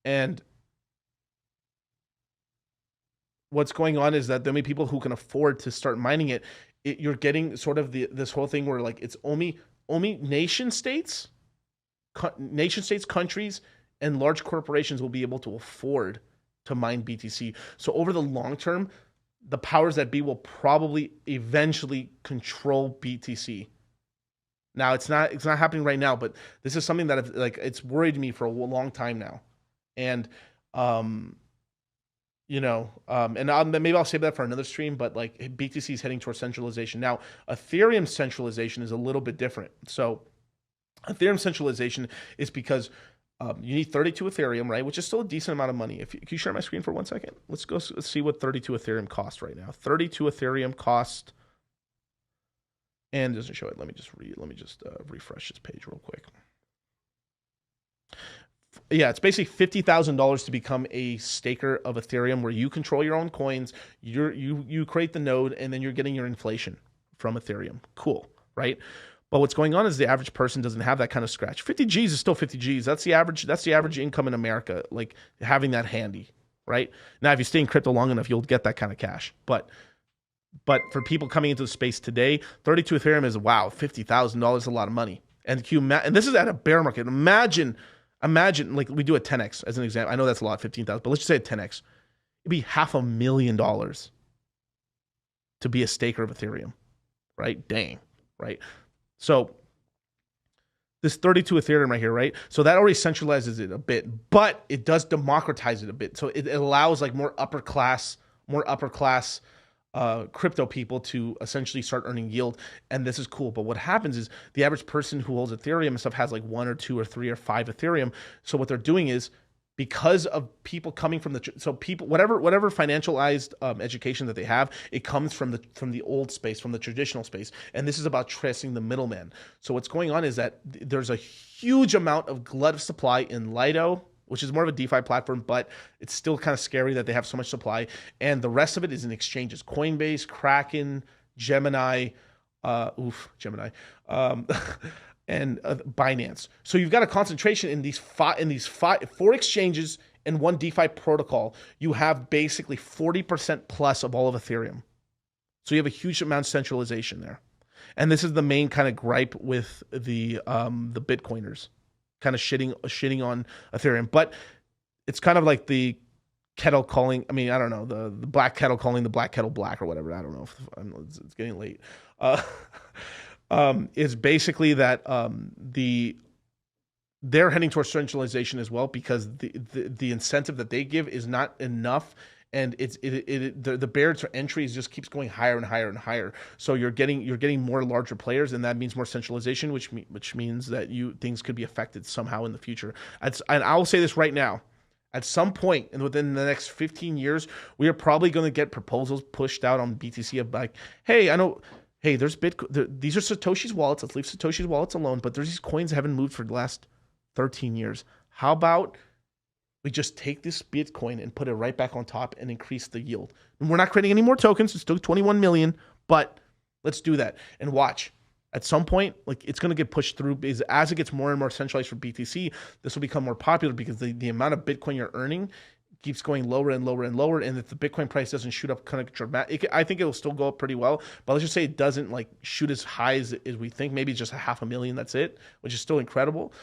And what's going on is that the only people who can afford to start mining you're getting sort of this whole thing where like it's only nation states, countries, and large corporations will be able to afford to mine BTC. So over the long term, the powers that be will probably eventually control BTC. Now it's not happening right now, but this is something that like it's worried me for a long time now, and um maybe I'll save that for another stream. But like BTC is heading towards centralization now. Ethereum centralization is a little bit different. So Ethereum centralization is because you need 32 Ethereum, right? Which is still a decent amount of money. Can you share my screen for 1 second? Let's see what 32 Ethereum costs right now. 32 Ethereum cost, and it doesn't show it. Let me just refresh this page real quick. Yeah, it's basically $50,000 to become a staker of Ethereum, where you control your own coins. You create the node, and then you're getting your inflation from Ethereum. Cool, right? But what's going on is the average person doesn't have that kind of scratch. 50 G's is still 50 G's. That's the average income in America, like having that handy, right? Now, if you stay in crypto long enough, you'll get that kind of cash. But for people coming into the space today, 32 Ethereum is, wow, $50,000 is a lot of money. And and this is at a bear market. Imagine like we do a 10x as an example. I know that's a lot, 15,000, but let's just say a 10x. It'd be $500,000 to be a staker of Ethereum, right? Dang, right? So this 32 Ethereum right here, right? So that already centralizes it a bit, but it does democratize it a bit. So it allows like more upper class crypto people to essentially start earning yield. And this is cool. But what happens is the average person who holds Ethereum and stuff has like 1 or 2 or 3 or 5 Ethereum. So what they're doing is, because of people coming from whatever financialized education that they have, it comes from the old space, from the traditional space, and this is about tracing the middleman. So what's going on is that there's a huge amount of glut of supply in Lido, which is more of a DeFi platform, but it's still kind of scary that they have so much supply, and the rest of it is in exchanges: Coinbase, Kraken, Gemini, Gemini. And Binance. So you've got a concentration in these four exchanges and one DeFi protocol. You have basically 40% plus of all of Ethereum. So you have a huge amount of centralization there. And this is the main kind of gripe with the Bitcoiners, kind of shitting on Ethereum. But it's kind of like the kettle calling. I mean, I don't know, the black kettle calling the black kettle black or whatever. I don't know. It's getting late. Is basically that they're heading towards centralization as well, because the incentive that they give is not enough, and the barrier to entry just keeps going higher and higher and higher. So you're getting more larger players, and that means more centralization, which means that things could be affected somehow in the future. And I will say this right now. At some point, and within the next 15 years, we are probably going to get proposals pushed out on BTC of like, hey, I know. Hey, there's Bitcoin. These are Satoshi's wallets. Let's leave Satoshi's wallets alone. But there's these coins that haven't moved for the last 13 years. How about we just take this Bitcoin and put it right back on top and increase the yield? And we're not creating any more tokens. It's still 21 million, but let's do that. And watch. At some point, like, it's going to get pushed through, because as it gets more and more centralized for BTC, this will become more popular, because the amount of Bitcoin you're earning keeps going lower and lower and lower. And if the Bitcoin price doesn't shoot up kind of dramatic, I think it will still go up pretty well. But let's just say it doesn't like shoot as high as we think. Maybe just $500,000. That's it, which is still incredible.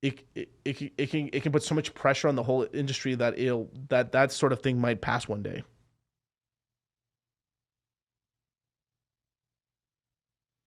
It can put so much pressure on the whole industry that that sort of thing might pass one day.